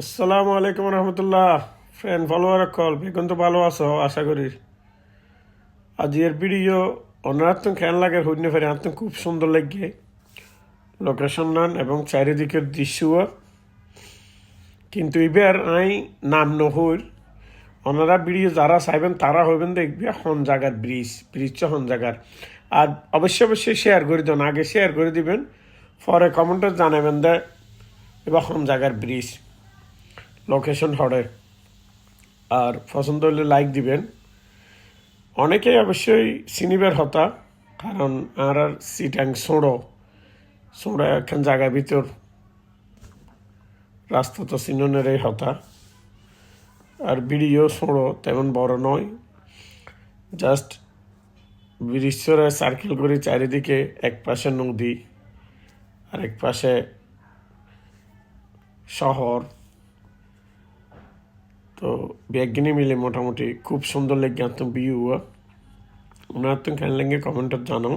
আসসালামু আলাইকুম রহমতুল্লাহ। Friend follower call বেগুন তো ভালো আছো আশা করি। আজকের ভিডিও অনারাত্ম খেয়াল লাগে হইনে ফেরে আত্ম খুব সুন্দর লাগে লোকেশন নান এবং চারিদিকের দৃশ্য। কিন্তু এবার আই নাম নহর ওনারা ভিডিও যারা চাইবেন তারা হইবেন দেখবি হন জায়গার ব্রিজ হন জায়গার। আর অবশ্যই শেয়ার করে দেন, আগে শেয়ার করে দিবেন, পরে কমেন্টে জানাবেন দে এবার হন জায়গার ব্রিজ লোকেশন হরে। আর পছন্দ হলে লাইক দিবেন। অনেকেই অবশ্যই চিনিবার হতা, কারণ আর সিটাং সোঁড়ো একখান জায়গার ভিতর রাস্তা তো চিননেরই হতা। আর ভিডিও সোঁড়ো তেমন বড় নয়, জাস্ট ব্রিজরে সার্কেল করে চারিদিকে এক পাশে নদী আর এক পাশে শহর। তো ব্যাগিনি মিলে মোটামুটি খুব সুন্দর লেগে আনতাম ভিউ। ওনার তো কেন লেগে কমেন্টত জানাও।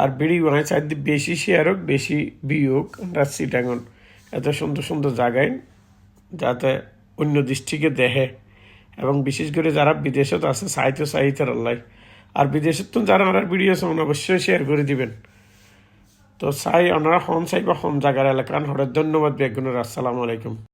আর ভিডিও বানাই চাইতে বেশি শেয়ার হোক, বেশি ভিউ হোক। আমরা সিটাঙ্গন এত সুন্দর সুন্দর জায়গায় যাতে অন্য দৃষ্টিকে দেখে, এবং বিশেষ করে যারা বিদেশত আছে সাহিত্য আল্লাহ। আর বিদেশত তো যারা আমার ভিডিও চান অবশ্যই শেয়ার করে দিবেন। তো চাই ওনারা হন চাই বা হন জায়গার এলাকান হরে। ধন্যবাদ বেগুনের। আসসালামু আলাইকুম।